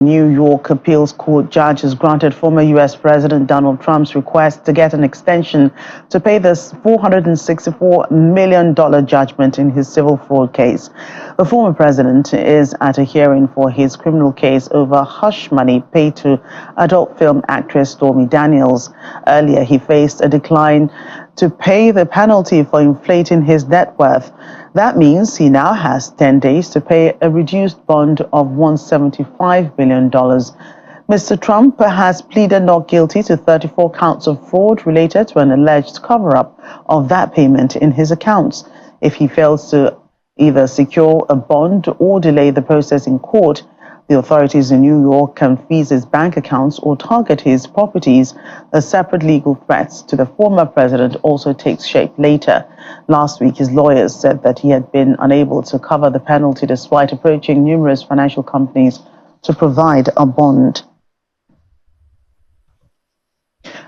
New York appeals court judge has granted former U.S. President Donald Trump's request to get an extension to pay this $464 million judgment in his civil fraud case. The former president is at a hearing for his criminal case over hush money paid to adult film actress Stormy Daniels. Earlier, he faced a decline to pay the penalty for inflating his net worth. That means he now has 10 days to pay a reduced bond of $175 billion. Mr. Trump has pleaded not guilty to 34 counts of fraud related to an alleged cover-up of that payment in his accounts. If he fails to either secure a bond or delay the process in court, the authorities in New York can freeze his bank accounts or target his properties. A separate legal threat to the former president also takes shape later. Last week, his lawyers said that he had been unable to cover the penalty despite approaching numerous financial companies to provide a bond.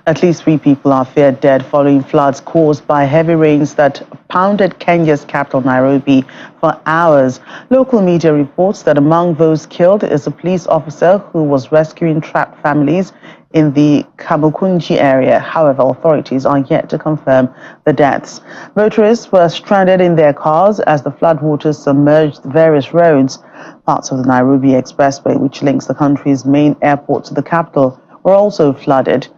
At least 3 people are feared dead following floods caused by heavy rains that pounded Kenya's capital, Nairobi, for hours. Local media reports that among those killed is a police officer who was rescuing trapped families in the Kamukunji area. However, authorities are yet to confirm the deaths. Motorists were stranded in their cars as the floodwaters submerged various roads. Parts of the Nairobi Expressway, which links the country's main airport to the capital, were also flooded.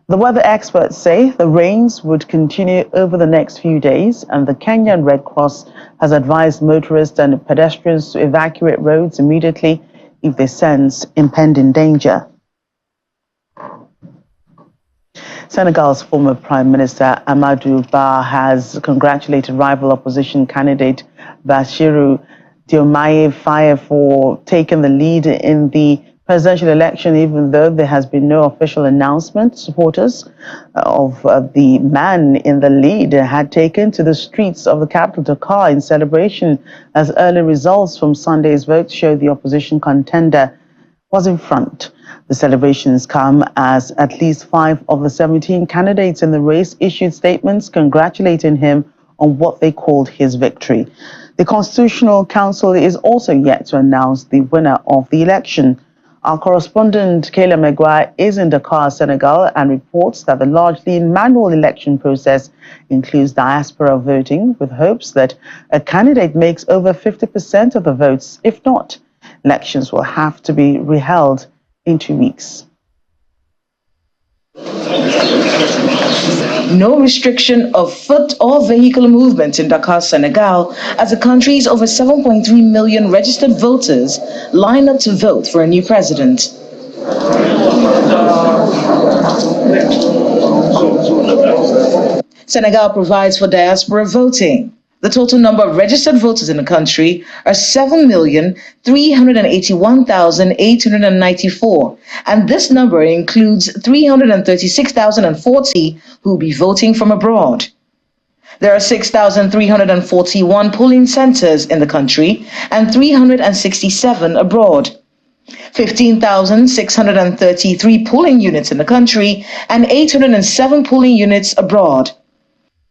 The weather experts say the rains would continue over the next few days, and the Kenyan Red Cross has advised motorists and pedestrians to evacuate roads immediately if they sense impending danger. Senegal's former Prime Minister Amadou Ba has congratulated rival opposition candidate Bassirou Diomaye Faye for taking the lead in the presidential election, even though there has been no official announcement. Supporters of the man in the lead had taken to the streets of the capital, Dakar, in celebration, as early results from Sunday's vote show the opposition contender was in front. The celebrations come as at least 5 of the 17 candidates in the race issued statements congratulating him on what they called his victory. The Constitutional Council is also yet to announce the winner of the election. Our correspondent, Kayla Maguire, is in Dakar, Senegal, and reports that the largely manual election process includes diaspora voting, with hopes that a candidate makes over 50% of the votes. If not, elections will have to be reheld in 2 weeks. No restriction of foot or vehicle movement in Dakar, Senegal, as the country's over 7.3 million registered voters line up to vote for a new president. Senegal provides for diaspora voting. The total number of registered voters in the country are 7,381,894, and this number includes 336,040 who will be voting from abroad. There are 6,341 polling centers in the country and 367 abroad. 15,633 polling units in the country and 807 polling units abroad.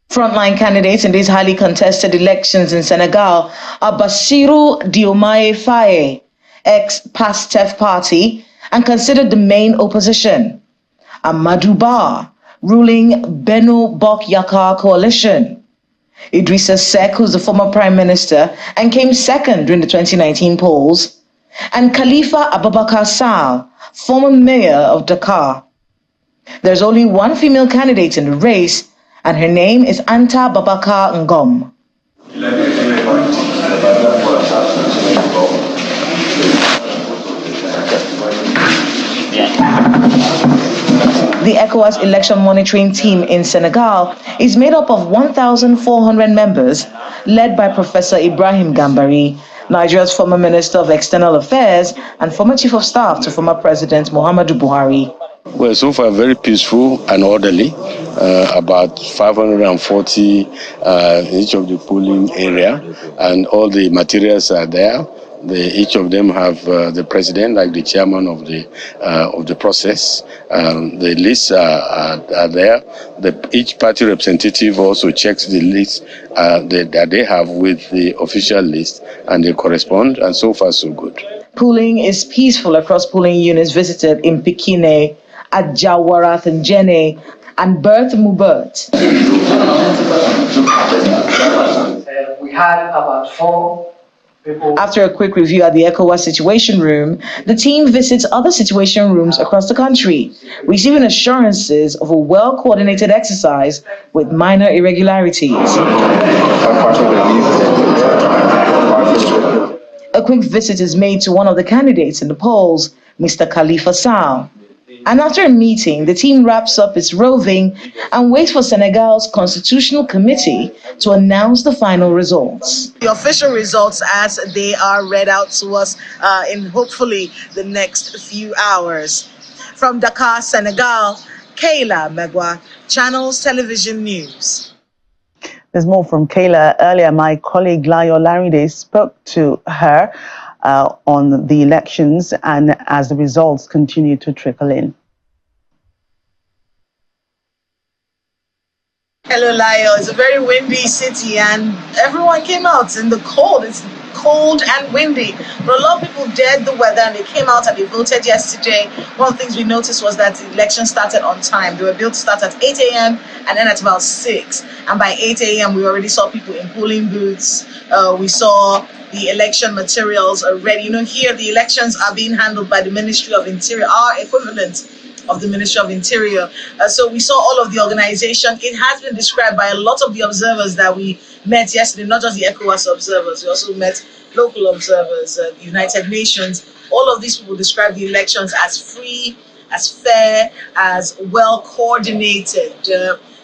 Frontline candidates in these highly contested elections in Senegal are Bassirou Diomaye Faye, ex-PASTEF party, and considered the main opposition; Amadou Ba, ruling Benno Bokk Yakaar coalition; Idrissa Seck, who's the former prime minister and came second during the 2019 polls; and Khalifa Abubakar Sall, former mayor of Dakar. There's only one female candidate in the race, and her name is Anta Babakar Ngom. The ECOWAS election monitoring team in Senegal is made up of 1,400 members, led by Professor Ibrahim Gambari, Nigeria's former Minister of External Affairs and former Chief of Staff to former President Muhammadu Buhari. Well, so far very peaceful and orderly. About 540 in each of the polling area, and all the materials are there. Each of them have the president, like the chairman of the process. The lists are there. Each party representative also checks the list that they have with the official list, and they correspond. And so far, so good. Polling is peaceful across polling units visited in Pikine, Ajawarath and Jene, and Berth Mubert. We had about 4 people. After a quick review at the ECOWAS Situation Room, the team visits other situation rooms across the country, receiving assurances of a well-coordinated exercise with minor irregularities. A quick visit is made to one of the candidates in the polls, Mr. Khalifa Sall. And after a meeting, the team wraps up its roving and waits for Senegal's Constitutional Committee to announce the final results. The official results as they are read out to us in hopefully the next few hours. From Dakar, Senegal, Kayla Megwa, Channels Television News. There's more from Kayla. Earlier, my colleague Layo Laride spoke to her on the elections and as the results continue to trickle in. Hello, Layo. It's a very windy city and everyone came out in the cold. It's cold and windy, but a lot of people dared the weather and they came out and they voted yesterday. One of the things we noticed was that the election started on time. They were built to start at 8 a.m. and then at about 6. And by 8 a.m. we already saw people in polling booths. We saw the election materials already. You know, here the elections are being handled by the Ministry of Interior, our equivalent of the Ministry of Interior. So we saw all of the organization. It has been described by a lot of the observers that we met yesterday, not just the ECOWAS observers, we also met local observers, the United Nations. All of these people describe the elections as free, as fair, as well coordinated.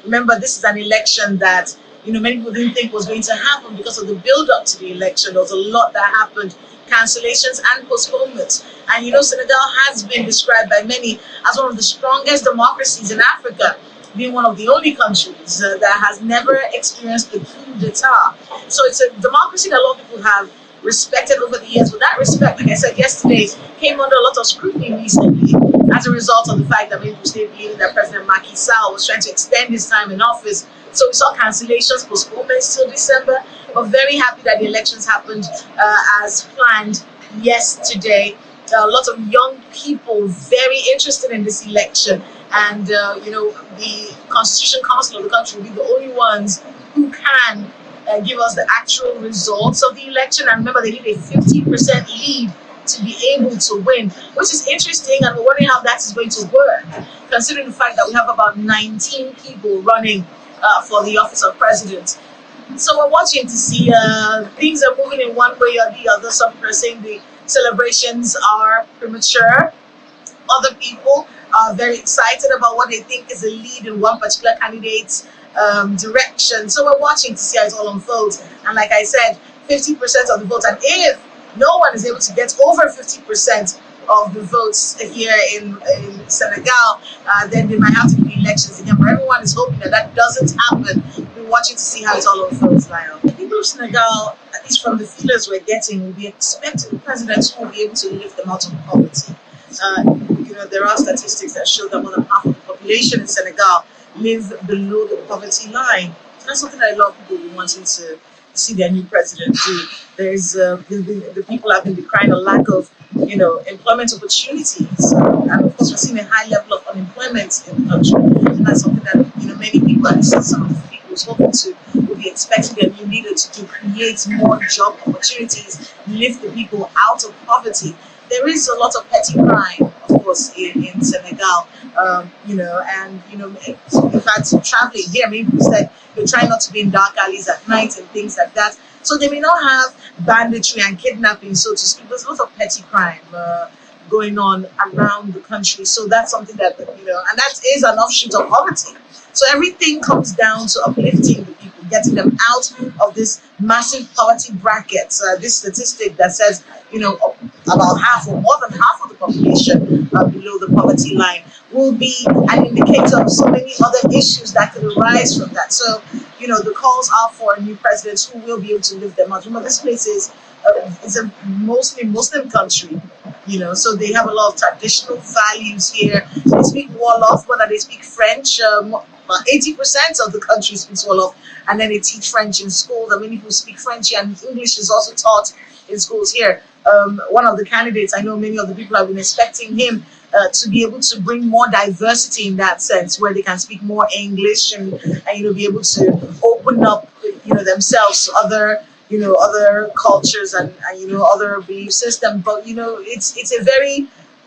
Remember, this is an election that many people didn't think was going to happen because of the build-up to the election. There was a lot that happened, cancellations and postponements. And Senegal has been described by many as one of the strongest democracies in Africa, being one of the only countries that has never experienced a coup d'etat. So it's a democracy that a lot of people have respected over the years. But that respect, like I said yesterday, came under a lot of scrutiny recently as a result of the fact that many people stayed believing that President Macky Sall was trying to extend his time in office. So we saw cancellations, postponements till December. But very happy that the elections happened as planned yesterday. A lot of young people very interested in this election. And, the Constitution Council of the country will be the only ones who can give us the actual results of the election. And remember, they need a 50% lead to be able to win, which is interesting. And we're wondering how that is going to work, considering the fact that we have about 19 people running for the office of president. So we're watching to see things are moving in one way or the other. Some people are saying the celebrations are premature. Other people are very excited about what they think is a lead in one particular candidate's direction. So we're watching to see how it all unfolds. And like I said, 50% of the votes. And if no one is able to get over 50% of the votes here in Senegal, then they might have to do elections again. But everyone is hoping that that doesn't happen. We're watching to see how it all unfolds, Lionel. The people of Senegal, at least from the feelers we're getting, will be expecting presidents who will be able to lift them out of poverty. There are statistics that show that more than half of the population in Senegal live below the poverty line. That's something that a lot of people will be wanting to see their new president do. There's the people have been decrying a lack of employment opportunities, and of course we're seeing a high level of unemployment in the country, and that's something that many people, and some of the people who's hoping to, will be expecting their new leader to create more job opportunities, lift the people out of poverty. There is a lot of petty crime, of course, in Senegal, in fact, traveling here, many people said they try not to be in dark alleys at night and things like that. So they may not have banditry and kidnapping, so to speak. There's a lot of petty crime going on around the country. So that's something that, and that is an offshoot of poverty. So everything comes down to uplifting the people, getting them out of this massive poverty bracket. This statistic that says, about half or more than half of the population below the poverty line will be an indicator of so many other issues that could arise from that. So, the calls are for a new president who will be able to lift them out. Remember, this place is a mostly Muslim country, so they have a lot of traditional values here. They speak Wolof, whether they speak French. 80% of the country speaks Wolof, and then they teach French in schools. Many people speak French, and English is also taught in schools here. one of the candidates. I know many of the people have been expecting him to be able to bring more diversity in that sense, where they can speak more English and be able to open up themselves to other cultures and other belief systems. But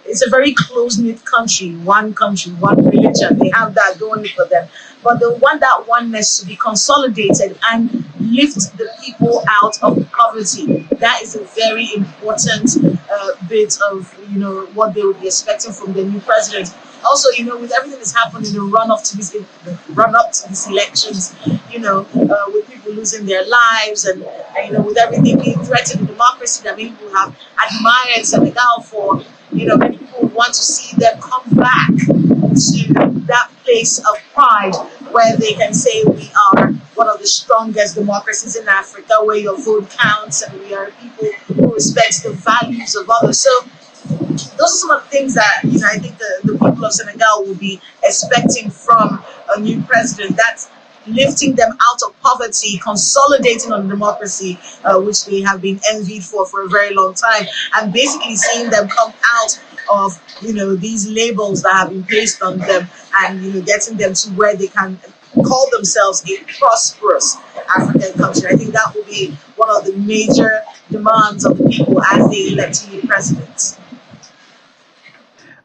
it's a very close-knit country, one religion. They have that going for them. But they want that oneness to be consolidated and lift the people out of poverty. That is a very important bit of what they would be expecting from the new president. Also, with everything that's happened in the run up to these elections, with people losing their lives and with everything being threatened, the democracy that many people have admired Senegal for, many people want to see them come back to that place of pride where they can say we are one of the strongest democracies in Africa, where your vote counts and we are people who respect the values of others. So those are some of the things that I think the people of Senegal will be expecting from a new president. That's lifting them out of poverty, consolidating on democracy, which they have been envied for a very long time, and basically seeing them come out of these labels that have been placed on them, and getting them to where they can call themselves a prosperous African country. I think that will be one of the major demands of the people as they elect a new president.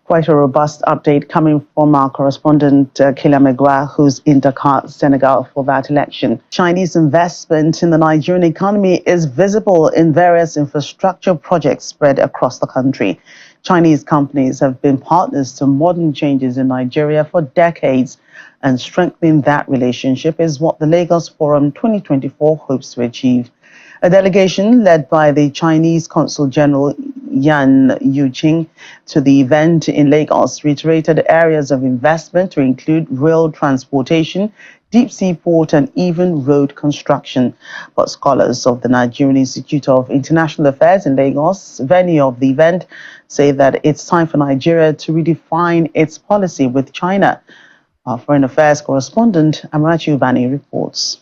Quite a robust update coming from our correspondent, Kila Megwa, who's in Dakar, Senegal, for that election. Chinese investment in the Nigerian economy is visible in various infrastructure projects spread across the country. Chinese companies have been partners to modern changes in Nigeria for decades, and strengthening that relationship is what the Lagos Forum 2024 hopes to achieve. A delegation led by the Chinese Consul General Yan Yuqing to the event in Lagos reiterated areas of investment to include rail transportation, deep sea port, and even road construction. But scholars of the Nigerian Institute of International Affairs in Lagos, venue of the event, say that it's time for Nigeria to redefine its policy with China. Our Foreign Affairs correspondent, Amarachi Ubani, reports.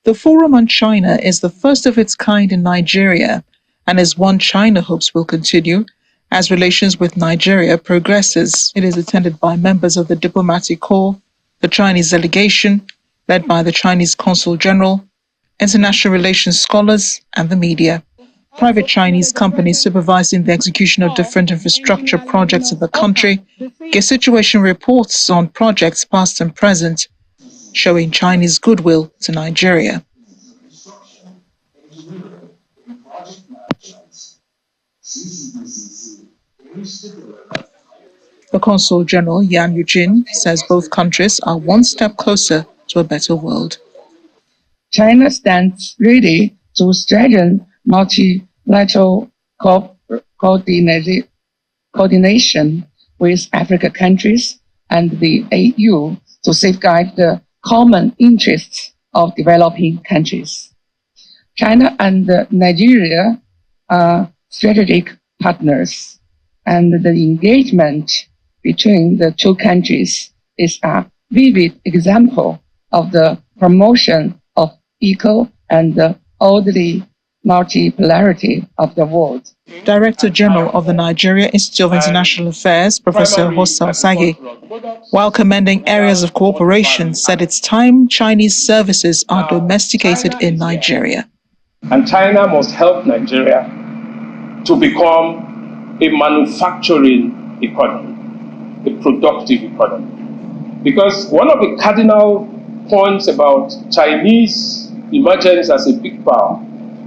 The Forum on China is the first of its kind in Nigeria and is one China hopes will continue as relations with Nigeria progresses. It is attended by members of the diplomatic corps, the Chinese delegation, led by the Chinese Consul General, international relations scholars, and the media. Private Chinese companies supervising the execution of different infrastructure projects in the country give situation reports on projects past and present, showing Chinese goodwill to Nigeria. The Consul General Yan Yuqing says both countries are one step closer to a better world. China stands ready to strengthen multilateral coordination with African countries and the AU to safeguard the common interests of developing countries. China and Nigeria are strategic partners, and the engagement between the two countries is a vivid example of the promotion of equal and orderly multipolarity of the world. Director General of the Nigeria Institute of International Affairs, Professor Hossam Sagi, while commending areas of cooperation, said it's time Chinese services are domesticated in Nigeria. And China must help Nigeria to become a manufacturing economy, a productive economy. Because one of the cardinal points about Chinese emergence as a big power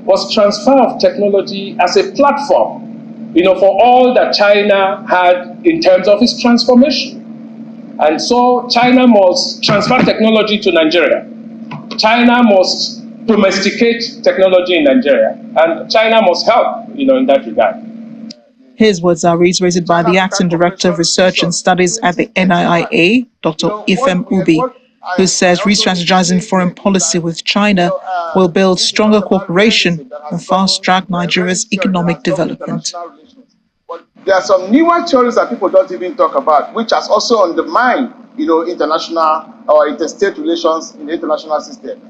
was transfer of technology as a platform, for all that China had in terms of its transformation. And so China must transfer technology to Nigeria. China must domesticate technology in Nigeria, and China must help, in that regard. His words are reiterated by the Acting Director of Research and Studies at the NIIA, Dr. Ifem Ubi, who says re-strategizing foreign policy with China will build stronger cooperation and fast-track Nigeria's economic development. There are some newer theories that people don't even talk about, which has also undermined, international or interstate relations in the international system.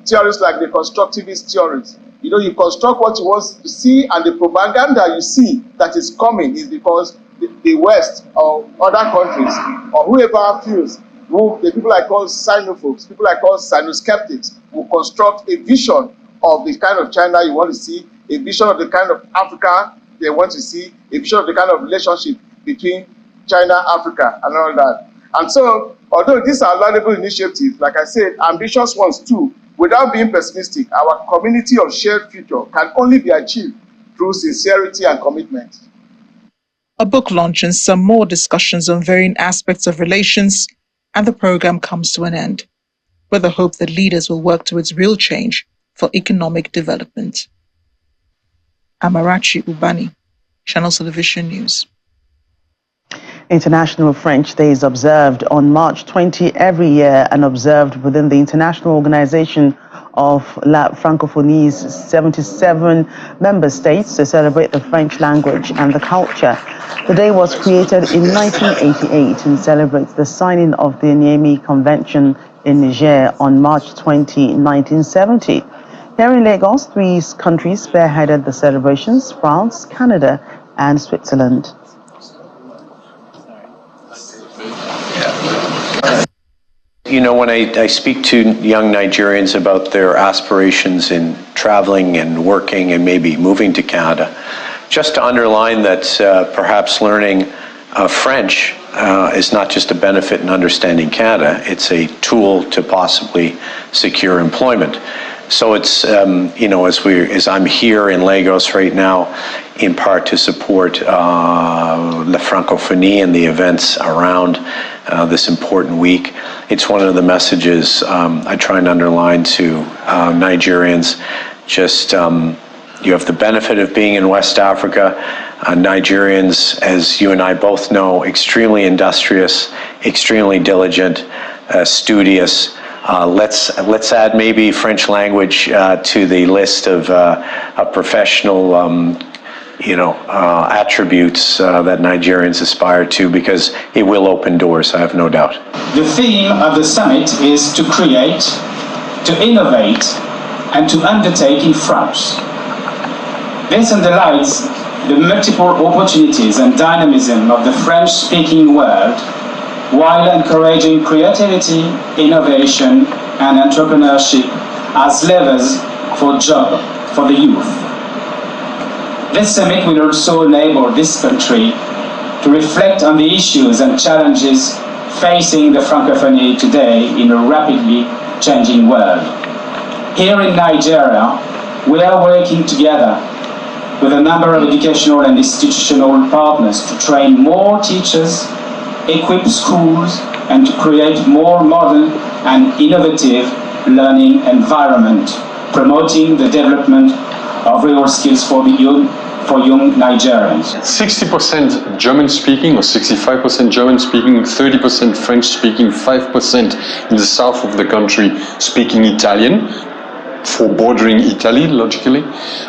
Theories like the constructivist theories, you construct what you want to see, and the propaganda you see that is coming is because the West or other countries or whoever feels, the people I call xenophobes, people I call xenoskeptics, will construct a vision of the kind of China you want to see, a vision of the kind of Africa they want to see, a vision of the kind of relationship between China, Africa, and all that. And so, although these are laudable initiatives, like I said, ambitious ones too, without being pessimistic, our community of shared future can only be achieved through sincerity and commitment. A book launch and some more discussions on varying aspects of relations, and the program comes to an end, with the hope that leaders will work towards real change for economic development. Amarachi Ubani, Channel Television News. International French Day is observed on March 20 every year and observed within the International Organization of La Francophonie's 77 member states to celebrate the French language and the culture. The day was created in 1988 and celebrates the signing of the Niamey Convention in Niger on March 20, 1970. Here in Lagos, 3 countries spearheaded the celebrations: France, Canada, and Switzerland. When I speak to young Nigerians about their aspirations in traveling and working and maybe moving to Canada, just to underline that perhaps learning French is not just a benefit in understanding Canada, it's a tool to possibly secure employment. So it's, as I'm here in Lagos right now, in part to support La Francophonie and the events around this important week. It's one of the messages I try and underline to Nigerians. Just, you have the benefit of being in West Africa. Nigerians, as you and I both know, extremely industrious, extremely diligent, studious. Let's add maybe French language to the list of professional attributes that Nigerians aspire to, because it will open doors, I have no doubt. The theme of the summit is to create, to innovate, and to undertake in France. This underlines the multiple opportunities and dynamism of the French-speaking world, while encouraging creativity, innovation, and entrepreneurship as levers for job for the youth. This summit will also enable this country to reflect on the issues and challenges facing the Francophonie today in a rapidly changing world. Here in Nigeria, we are working together with a number of educational and institutional partners to train more teachers, equip schools, and to create more modern and innovative learning environment, promoting the development of real skills for young Nigerians. 60% German speaking or 65% German speaking, 30% French speaking, 5% in the south of the country speaking Italian, for bordering Italy, logically.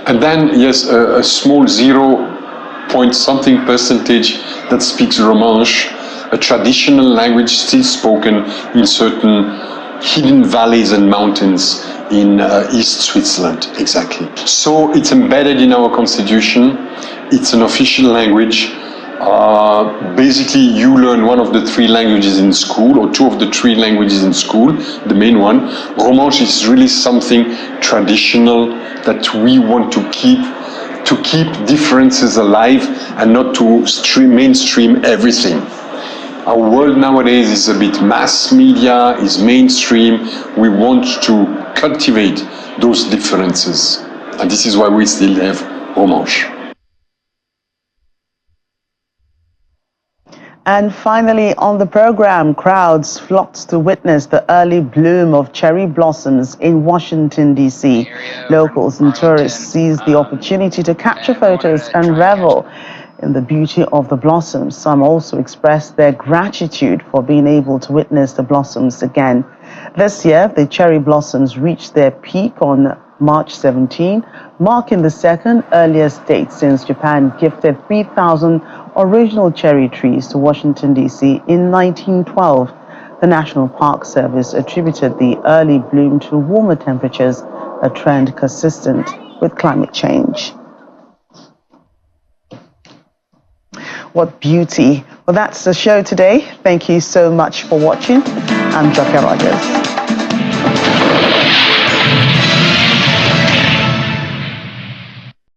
And then, yes, a small 0.something percentage that speaks Romanche, a traditional language still spoken in certain hidden valleys and mountains in East Switzerland, exactly. So it's embedded in our constitution. It's an official language. Basically, you learn one of the 3 languages in school, or 2 of the 3 languages in school, the main one. Romanche is really something traditional that we want to keep differences alive and not to mainstream everything. Our world nowadays is a bit mass media, is mainstream. We want to cultivate those differences. And this is why we still have Romanche. And finally, on the program, crowds flocked to witness the early bloom of cherry blossoms in Washington, D.C. Locals and tourists seized the opportunity to capture photos and revel in the beauty of the blossoms. Some also expressed their gratitude for being able to witness the blossoms again. This year, the cherry blossoms reached their peak on March 17, marking the second earliest date since Japan gifted 3,000 original cherry trees to Washington, D.C. in 1912. The National Park Service attributed the early bloom to warmer temperatures, a trend consistent with climate change. What beauty. Well, that's the show today. Thank you so much for watching. I'm Joke Rogers.